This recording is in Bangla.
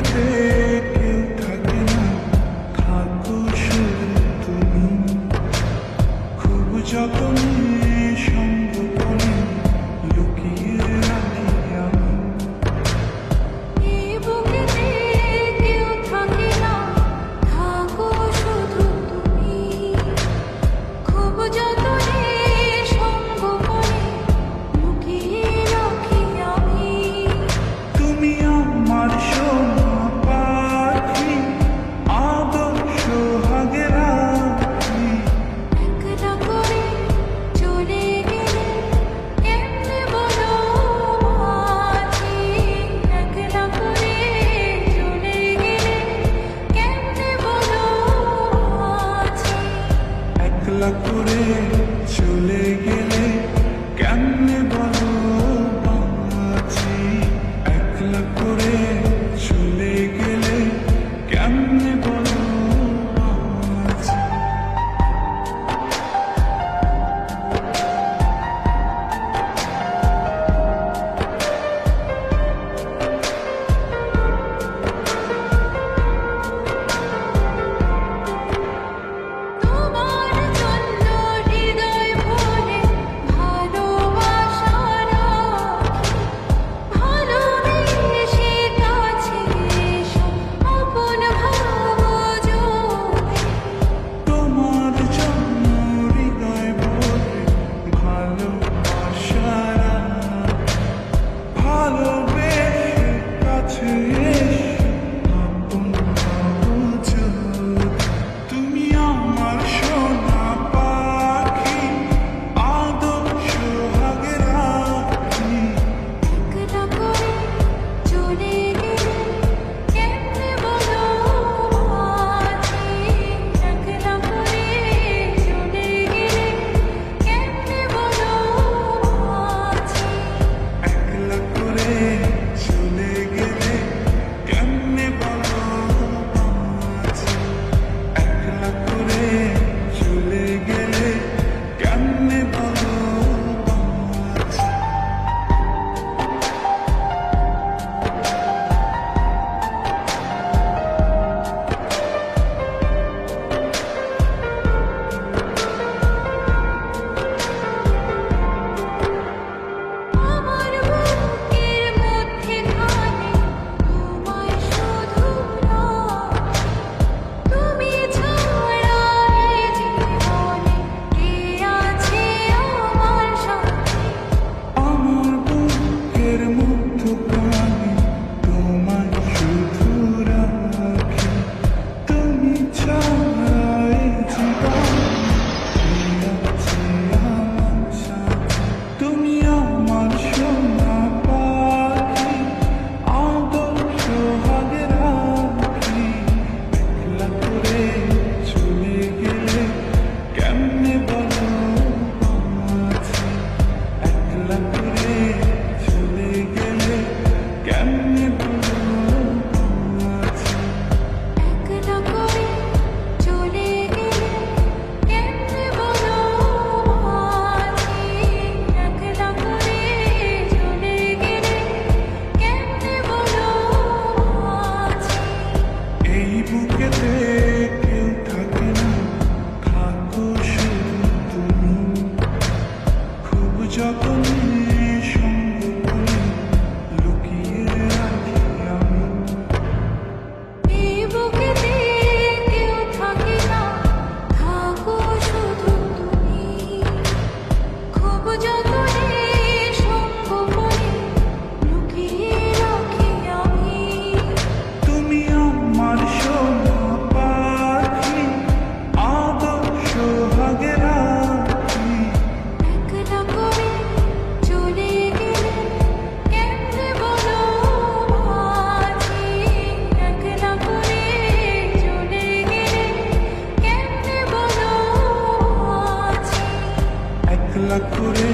বুকেতে কেউ থাকে না, থাকো শুধু তুমি। খুব যতনে সঙ্গোপনে লুকিয়ে রাখি আমি। এই বুকেতে কেউ থাকে না, থাকো শুধু তুমি। খুব যতনে সঙ্গোপনে লুকিয়ে রাখি আমি। তুমি আমার সোনা পাখি, আদর্শ হাগে রাখি। একলা করে চলে গেলে কেমনে বলো আছি। একলা করে চলে গেলে কেমনে বলো আছি। একলা করে চলে গেলে কেমনে বলো বাঁচি। একলা করে চলে গেলে কেমনে বলো বাঁচি। তোমার জন্য হৃদয় ভরে ভালোবাসা রাখি। ভালোবেসে কাছে এসো আপন ভাবো যদি। তোমার জন্য হৃদয় ভরে ভালোবাসা রাখি। ভালোবেসে কাছে এসে আপন ভাবো যদি। তুমি আমার সোনা পাখি, আদর্শ হাগে রাখি। একলা করে চলে গেলে কেমনে বলো আছি। একলা করে চলে গেলে কেমনে বলো আছি। একলা করে চলে গেলে কেমনে বলো বাঁচি। একলা করে চলে গেলে কেমনে বলো বাঁচি। আমার বুকের মধ্যে খানে তোমায় শুধু রাখি। তুমি ছাড়া এই জীবনে কে আছে আমার সাথী। আমার বুকের মধ্যখানে তোমায় শুধু রাখি। তুমি ছাড়া এই জীবনে কে আছে আমার সাথী। তুমি আমার সোনা পাখি, আদর্শ হাগে রাখি। একলা করে চলে গেলে কেমনে বলো বাঁচি। একলা করে চলে গেলে কেমনে বলো বাঁচি। একলা করে চলে গেলে কেমনে বলো আছি। একলা করে চলে গেলে কেমনে বলো আছি। এই বুকেতে কেউ থাকে না, থাকো শুধু তুমি। খুব যতনে সঙ্গোপনে লুকিয়ে রাখি আমি। এই বুকেতে কেউ থাকে না, থাকো শুধু তুমি। খুব যতনে সঙ্গোপনে লুকিয়ে রাখি আমি। তুমি আমার সোনা পাখি, আদর্শ হাগে রাখি। একলা করে চলে গেলে কেমনে বলো আছি। একলা করে চলে গেলে কেমনে বলো আছি। একলা করে